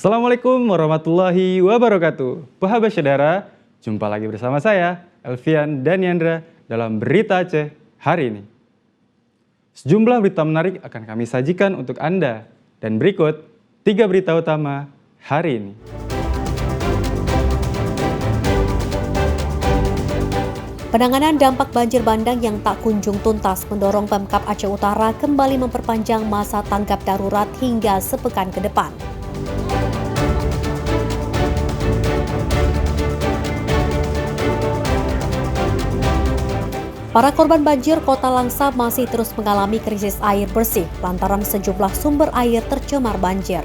Assalamualaikum warahmatullahi wabarakatuh. Bahagia saudara, jumpa lagi bersama saya, Elvian dan Yandra dalam Berita Aceh hari ini. Sejumlah berita menarik akan kami sajikan untuk Anda. Dan berikut 3 berita utama hari ini. Penanganan dampak banjir bandang yang tak kunjung tuntas mendorong Pemkab Aceh Utara kembali memperpanjang masa tanggap darurat hingga sepekan ke depan. Para korban banjir Kota Langsa masih terus mengalami krisis air bersih lantaran sejumlah sumber air tercemar banjir.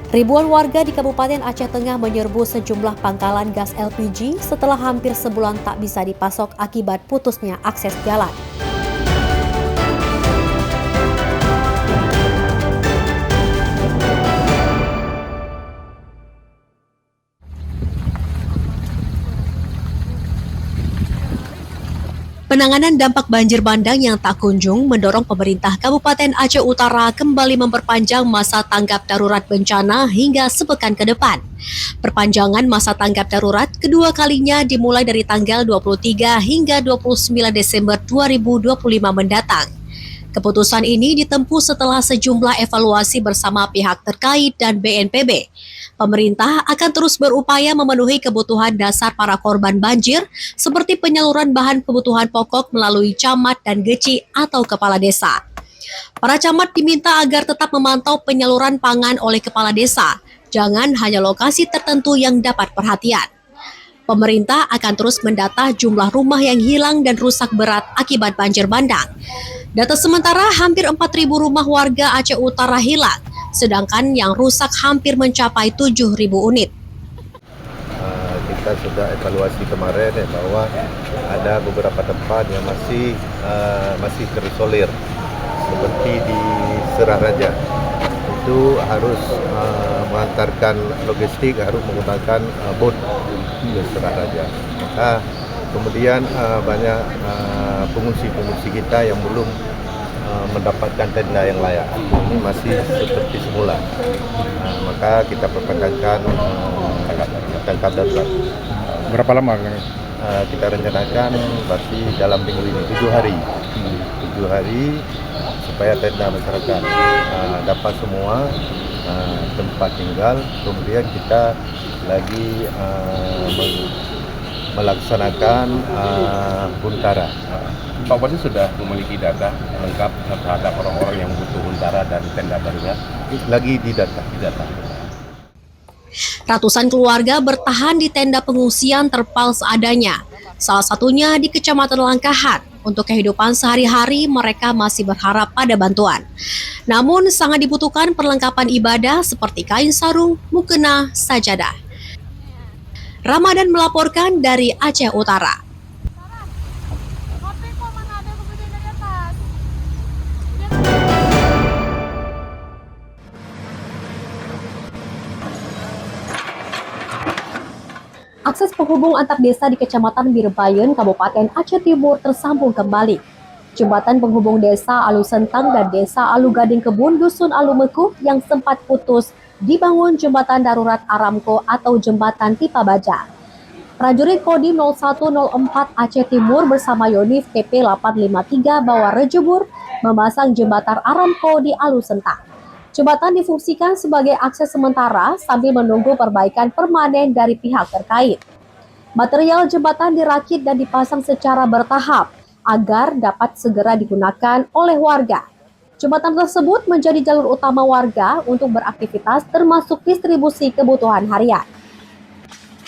Ribuan warga di Kabupaten Aceh Tengah menyerbu sejumlah pangkalan gas LPG setelah hampir sebulan tak bisa dipasok akibat putusnya akses jalan. Penanganan dampak banjir bandang yang tak kunjung mendorong pemerintah Kabupaten Aceh Utara kembali memperpanjang masa tanggap darurat bencana hingga sepekan ke depan. Perpanjangan masa tanggap darurat kedua kalinya dimulai dari tanggal 23 hingga 29 Desember 2025 mendatang. Keputusan ini ditempuh setelah sejumlah evaluasi bersama pihak terkait dan BNPB. Pemerintah akan terus berupaya memenuhi kebutuhan dasar para korban banjir seperti penyaluran bahan kebutuhan pokok melalui camat dan geci atau kepala desa. Para camat diminta agar tetap memantau penyaluran pangan oleh kepala desa, jangan hanya lokasi tertentu yang dapat perhatian. Pemerintah akan terus mendata jumlah rumah yang hilang dan rusak berat akibat banjir bandang. Data sementara hampir 4.000 rumah warga Aceh Utara hilang, sedangkan yang rusak hampir mencapai 7.000 unit. Kita sudah evaluasi kemarin bahwa ada beberapa tempat yang masih terisolir, seperti di Seraraja. Itu harus mengantarkan logistik, harus menggunakan bot ke Seraraja. Maka kemudian banyak pengungsi-pengungsi kita yang belum mendapatkan tenda yang layak. Ini masih seperti semula. Maka kita perpanjangkan tanggap darurat. Berapa lama? Kita rencanakan pasti dalam minggu ini 7 hari. 7 hari supaya tenda masyarakat dapat semua tempat tinggal. Kemudian kita lagi melaksanakan huntara. Pak Bupati sudah memiliki data lengkap terhadap orang-orang yang butuh huntara dan tenda darurat? Lagi didata. Ratusan keluarga bertahan di tenda pengungsian terpal seadanya. Salah satunya di Kecamatan Langkahan. Untuk kehidupan sehari-hari mereka masih berharap pada bantuan. Namun sangat dibutuhkan perlengkapan ibadah seperti kain sarung, mukena, sajadah. Ramadan melaporkan dari Aceh Utara. Akses penghubung antar desa di Kecamatan Birbayun, Kabupaten Aceh Timur tersambung kembali. Jembatan penghubung desa Alu Sentang dan desa Alu Gading Kebun, Dusun Alu Mekuh yang sempat putus dibangun jembatan darurat Aramco atau jembatan Tipa Baja. Prajurit Kodim 0104 Aceh Timur bersama Yonif TP 853 Bawah Rejebur memasang jembatan Aramco di Alu Sentang. Jembatan difungsikan sebagai akses sementara sambil menunggu perbaikan permanen dari pihak terkait. Material jembatan dirakit dan dipasang secara bertahap agar dapat segera digunakan oleh warga. Jembatan tersebut menjadi jalur utama warga untuk beraktivitas termasuk distribusi kebutuhan harian.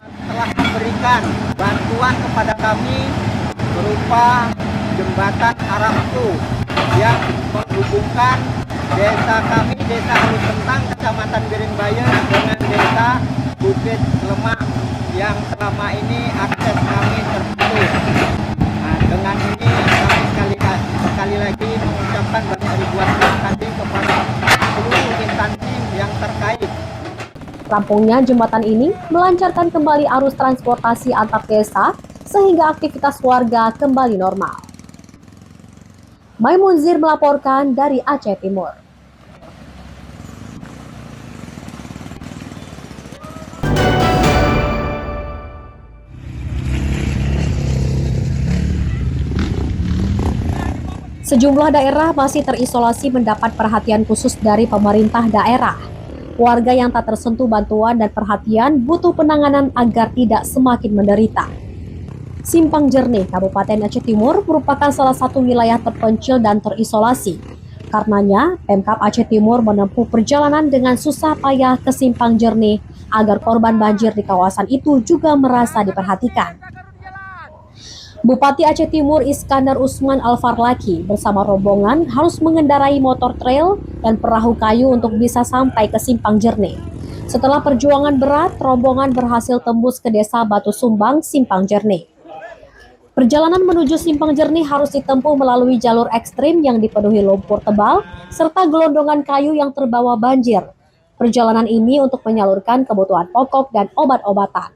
Telah memberikan bantuan kepada kami berupa jembatan Aramco yang menghubungkan desa kami, desa Alu Sentang, Kecamatan Birbayun dengan desa Bukit Lemak yang selama ini akses kami terputus. Dengan ini kami sekali lagi mengucapkan banyak ribuan terima kasih kepada seluruh instansi yang terkait. Rampungnya jembatan ini melancarkan kembali arus transportasi antar desa sehingga aktivitas warga kembali normal. Maimunzir melaporkan dari Aceh Timur. Sejumlah daerah masih terisolasi mendapat perhatian khusus dari pemerintah daerah. Warga yang tak tersentuh bantuan dan perhatian butuh penanganan agar tidak semakin menderita. Simpang Jernih, Kabupaten Aceh Timur merupakan salah satu wilayah terpencil dan terisolasi. Karenanya, Pemkab Aceh Timur menempuh perjalanan dengan susah payah ke Simpang Jernih agar korban banjir di kawasan itu juga merasa diperhatikan. Bupati Aceh Timur Iskandar Usman Al-Farlaki bersama rombongan harus mengendarai motor trail dan perahu kayu untuk bisa sampai ke Simpang Jernih. Setelah perjuangan berat, rombongan berhasil tembus ke desa Batu Sumbang, Simpang Jernih. Perjalanan menuju Simpang Jernih harus ditempuh melalui jalur ekstrim yang dipenuhi lumpur tebal serta gelondongan kayu yang terbawa banjir. Perjalanan ini untuk menyalurkan kebutuhan pokok dan obat-obatan.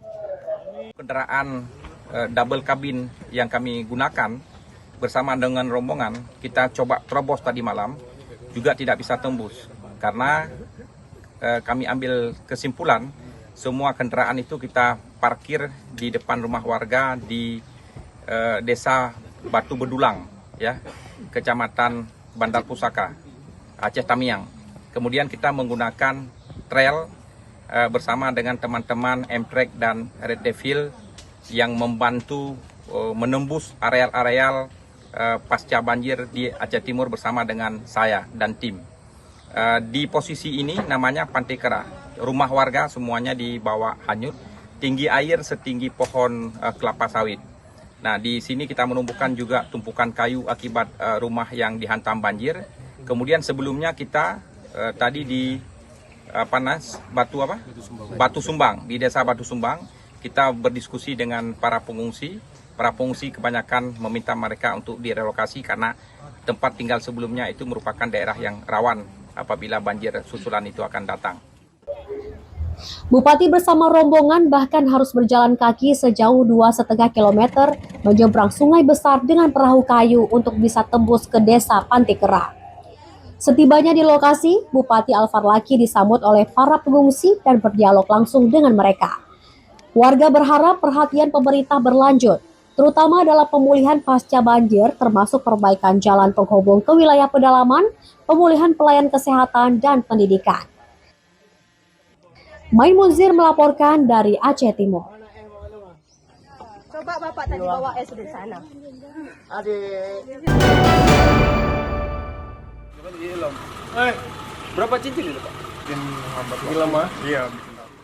Kendaraan double kabin yang kami gunakan bersama dengan rombongan kita coba terobos tadi malam juga tidak bisa tembus karena kami ambil kesimpulan semua kendaraan itu kita parkir di depan rumah warga di desa Batu Bedulang ya, Kecamatan Bandar Pusaka, Aceh Tamiang. Kemudian kita menggunakan trail bersama dengan teman-teman Emtrek dan Red Devil yang membantu menembus areal-areal pasca banjir di Aceh Timur bersama dengan saya dan tim. Di posisi ini namanya Pantai Kera. Rumah warga semuanya di bawah hanyut, tinggi air setinggi pohon kelapa sawit. Nah, di sini kita menumbuhkan juga tumpukan kayu akibat rumah yang dihantam banjir. Kemudian sebelumnya kita tadi di Batu Sumbang, di desa Batu Sumbang. Kita berdiskusi dengan para pengungsi. Para pengungsi kebanyakan meminta mereka untuk direlokasi karena tempat tinggal sebelumnya itu merupakan daerah yang rawan apabila banjir susulan itu akan datang. Bupati bersama rombongan bahkan harus berjalan kaki sejauh 2,5 km menyeberang sungai besar dengan perahu kayu untuk bisa tembus ke desa Pantai Kera. Setibanya di lokasi, Bupati Al-Farlaki disambut oleh para pengungsi dan berdialog langsung dengan mereka. Warga berharap perhatian pemerintah berlanjut, terutama dalam pemulihan pasca banjir termasuk perbaikan jalan penghubung ke wilayah pedalaman, pemulihan pelayan kesehatan, dan pendidikan. Maimunzir melaporkan dari Aceh Timur. Coba Bapak tadi bawa es dari sana. Berapa cincin itu Pak? Lama? Iya.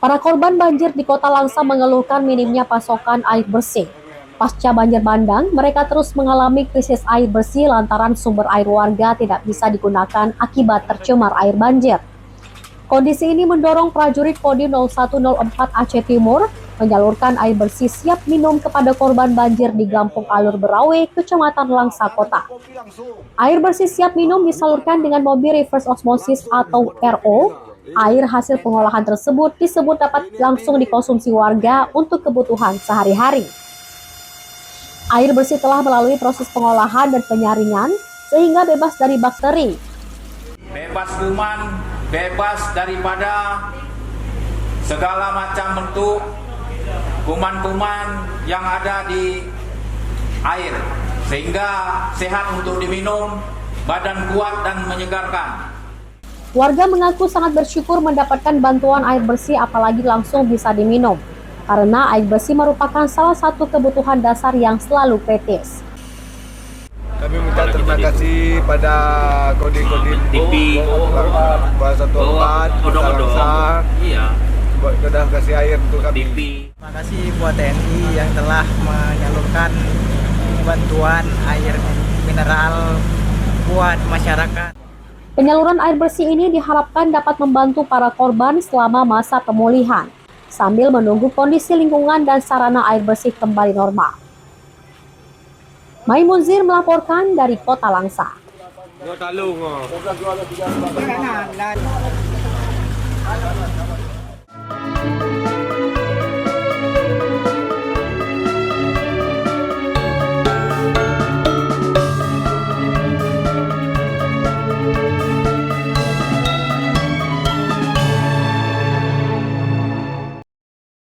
Para korban banjir di Kota Langsa mengeluhkan minimnya pasokan air bersih. Pasca banjir bandang, mereka terus mengalami krisis air bersih lantaran sumber air warga tidak bisa digunakan akibat tercemar air banjir. Kondisi ini mendorong prajurit Kodim 0104 Aceh Timur menyalurkan air bersih siap minum kepada korban banjir di Gampung Alur Berawe, Kecamatan Langsa Kota. Air bersih siap minum disalurkan dengan mobil reverse osmosis atau RO. Air hasil pengolahan tersebut disebut dapat langsung dikonsumsi warga untuk kebutuhan sehari-hari. Air bersih telah melalui proses pengolahan dan penyaringan sehingga bebas dari bakteri. Bebas kuman, bebas daripada segala macam bentuk kuman-kuman yang ada di air, sehingga sehat untuk diminum, badan kuat dan menyegarkan. Warga mengaku sangat bersyukur mendapatkan bantuan air bersih apalagi langsung bisa diminum, karena air bersih merupakan salah satu kebutuhan dasar yang selalu kritis. Kami minta terima kasih pada Kodim TV, 214, Langsa, sudah kasih air untuk kami. Terima kasih buat TNI yang telah menyalurkan bantuan air mineral buat masyarakat. Penyaluran air bersih ini diharapkan dapat membantu para korban selama masa pemulihan, sambil menunggu kondisi lingkungan dan sarana air bersih kembali normal. Maimunzir melaporkan dari Kota Langsa. Jangan.